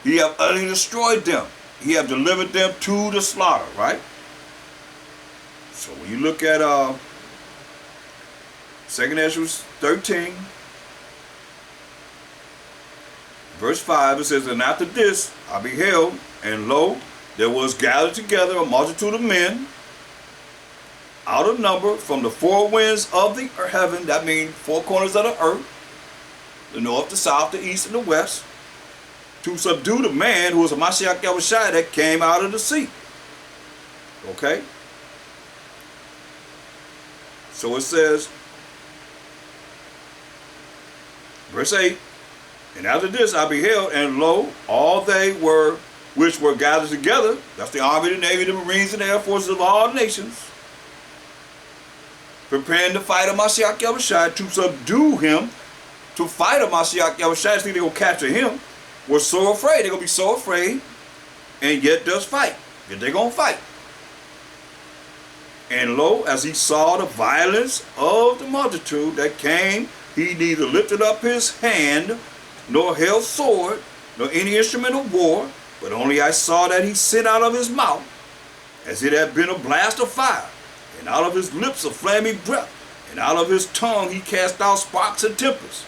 He have utterly destroyed them. He have delivered them to the slaughter, right? So when you look at 2 Ezra 13, verse 5, it says, and after this I beheld, and lo, there was gathered together a multitude of men out of number from the four winds of the heaven, that means four corners of the earth, the north, the south, the east, and the west, to subdue the man who was a h.o.d.c that came out of the sea. Okay? So it says, verse 8, and after this I beheld, and lo, all they were which were gathered together, that's the army, the navy, the marines, and the air forces of all nations, preparing to fight a h.o.d.c to subdue him, to fight a h.o.d.c, think they're going to capture him, were so afraid. They're going to be so afraid, and yet does fight. Yet they're going to fight. And lo, as he saw the violence of the multitude that came, he neither lifted up his hand, nor held sword, nor any instrument of war, but only I saw that he sent out of his mouth, as it had been a blast of fire, and out of his lips a flaming breath, and out of his tongue he cast out sparks and tempests.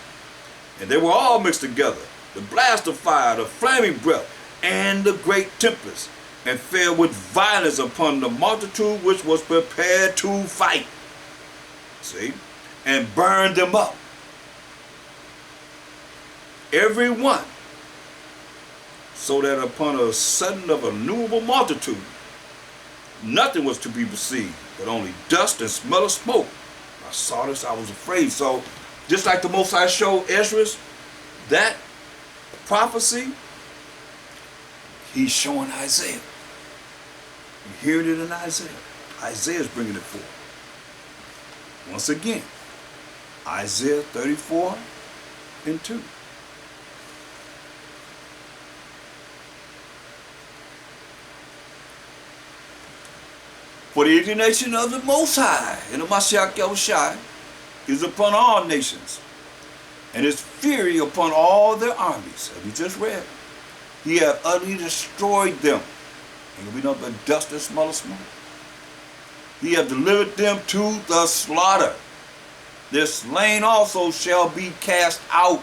And they were all mixed together, the blast of fire, the flaming breath, and the great tempest, and fell with violence upon the multitude which was prepared to fight. See? And burned them up. Every one. So that upon a sudden of a innumerable multitude, nothing was to be perceived, but only dust and smell of smoke. I saw this, I was afraid. So, just like the Most High showed Ezra, that prophecy, he's showing Isaiah. You hear it in Isaiah. Isaiah's bringing it forth. Once again, Isaiah 34 and 2. For the indignation of the Most High and the h.o.d.c is upon all nations, and his fury upon all their armies, as we just read. He hath utterly destroyed them. And you'll be nothing but dust and smell of smoke. He hath delivered them to the slaughter. Their slain also shall be cast out,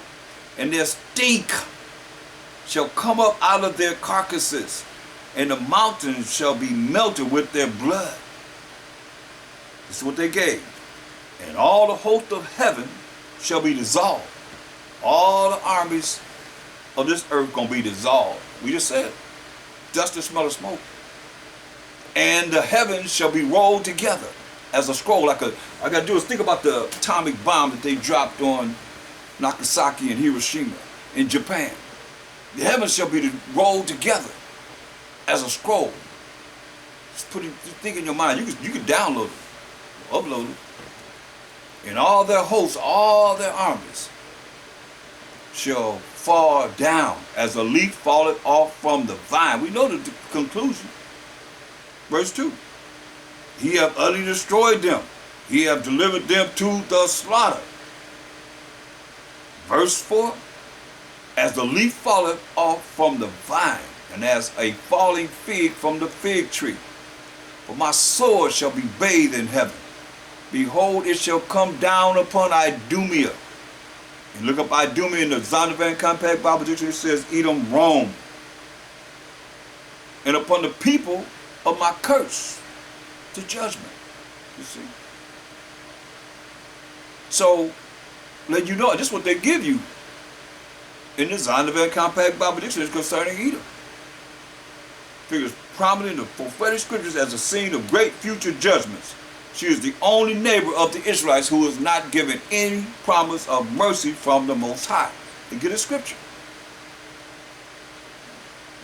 and their stink shall come up out of their carcasses, and the mountains shall be melted with their blood. This is what they gave. And all the host of heaven shall be dissolved. All the armies of this earth gonna be dissolved. We just said, dust and smell of smoke. And the heavens shall be rolled together as a scroll. All I gotta do is think about the atomic bomb that they dropped on Nagasaki and Hiroshima in Japan. The heavens shall be rolled together as a scroll. Just put it, just think in your mind. You can download it, upload it. And all their hosts, all their armies shall fall down as a leaf falleth off from the vine. We know the conclusion. Verse 2. He hath utterly destroyed them. He hath delivered them to the slaughter. Verse 4. As the leaf falleth off from the vine, and as a falling fig from the fig tree. For my sword shall be bathed in heaven. Behold, it shall come down upon Idumea. And look up Idumea in the Zondervan Compact Bible Dictionary. It says, Edom, Rome. And upon the people of my curse to judgment. You see? So, let you know, this is what they give you in the Zondervan Compact Bible Dictionary concerning Edom. Figures prominent in the prophetic scriptures as a scene of great future judgments. She is the only neighbor of the Israelites who is not given any promise of mercy from the Most High. And get a scripture.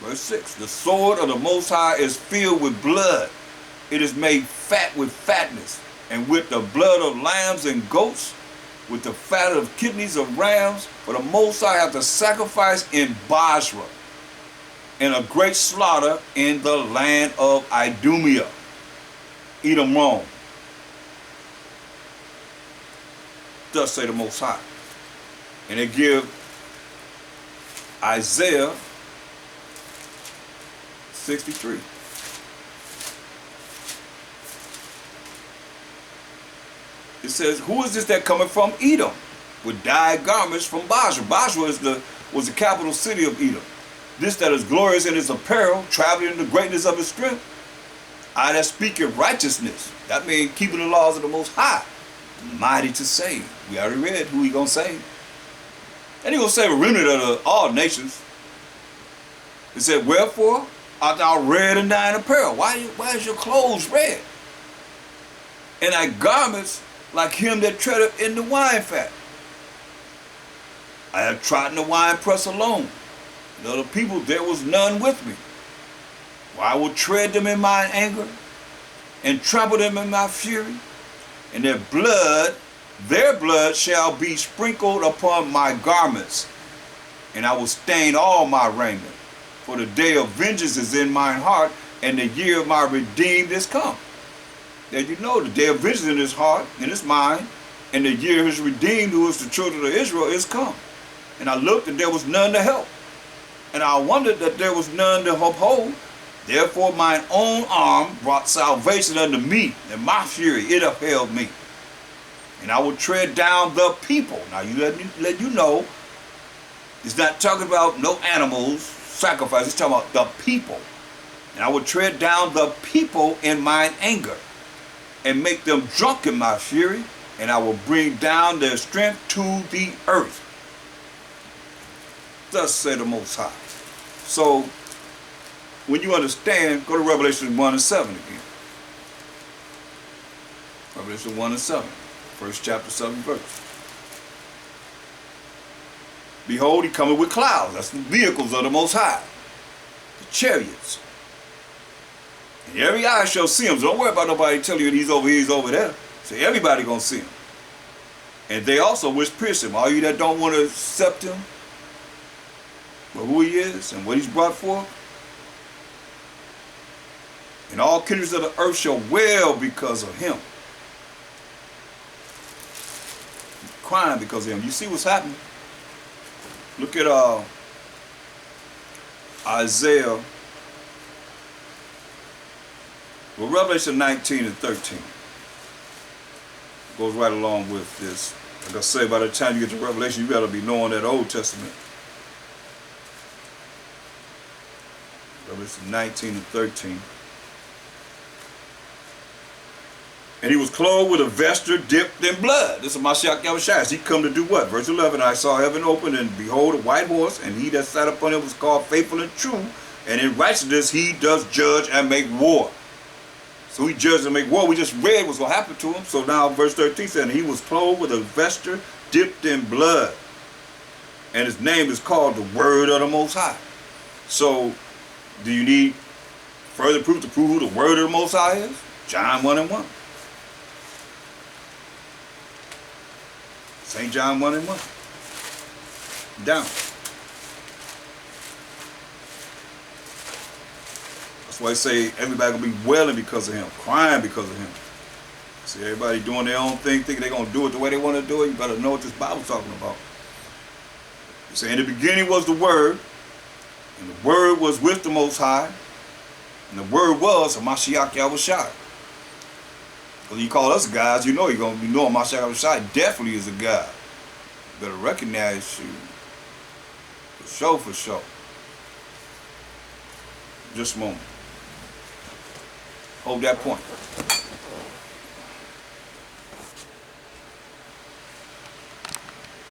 Verse 6. The sword of the Most High is filled with blood. It is made fat with fatness, and with the blood of lambs and goats, with the fat of kidneys of rams. For the Most High hath the sacrifice in Basra, and a great slaughter in the land of Idumea, Edom, Rome. Thus say the Most High. And they give Isaiah 63. It says, who is this that cometh from Edom with dyed garments from Basra? Basra was the capital city of Edom. This that is glorious in his apparel, traveling in the greatness of his strength. I that speak in righteousness. That means keeping the laws of the Most High. Mighty to save. We already read who he gonna save. And he gonna save a remnant of all nations. It said, wherefore art thou red and dyed apparel? Why is your clothes red? And thy garments like him that treadeth in the wine fat. I have trodden the wine press alone. And other people, there was none with me. For I will tread them in mine anger, and trample them in my fury, and their blood shall be sprinkled upon my garments, and I will stain all my raiment. For the day of vengeance is in mine heart, and the year of my redeemed is come. That you know, the day of vengeance in his heart, in his mind, and the year of his redeemed, who is the children of Israel, is come. And I looked, and there was none to help. And I wondered that there was none to uphold. Therefore mine own arm brought salvation unto me, and my fury, it upheld me. And I will tread down the people. Now let you know, it's not talking about no animals, sacrifice, it's talking about the people. And I will tread down the people in mine anger, and make them drunk in my fury, and I will bring down their strength to the earth. Thus said the Most High. So, when you understand, go to Revelation 1 and 7 again. Revelation 1 and 7. First chapter, 7th verse. Behold, he cometh with clouds. That's the vehicles of the Most High. The chariots. And every eye shall see him. So don't worry about nobody telling you that he's over here, he's over there. So everybody gonna see him. And they also which pierce him. All you that don't want to accept him, for who he is and what he's brought forth. And all kindreds of the earth shall wail because of him. Crying because of him. You see what's happening? Look at Isaiah, well, Revelation 19 and 13. Goes right along with this. Like I say, by the time you get to Revelation, you better be knowing that Old Testament. Revelation 19 and 13. And he was clothed with a vesture dipped in blood. This is Mashiach Yahushua. He come to do what? Verse 11, I saw heaven open, and behold, a white horse, and he that sat upon him was called Faithful and True, and in righteousness he does judge and make war. So he judged and make war. We just read what's going to happen to him. So now verse 13 said, and he was clothed with a vesture dipped in blood, and his name is called the Word of the Most High. So do you need further proof to prove who the Word of the Most High is? John 1 and 1. St. John 1 and 1. Down. That's why I say everybody gonna be wailing because of him, crying because of him. See, everybody doing their own thing, thinking they're gonna do it the way they want to do it. You better know what this Bible's talking about. You say, in the beginning was the Word, and the Word was with the Most High, and the Word was a Mashiach Yahushua. Because you call us guys, you know you're going to be knowing Mashiach Yahushua definitely is a God. You better recognize you. For sure, for sure. Just a moment. Hold that point.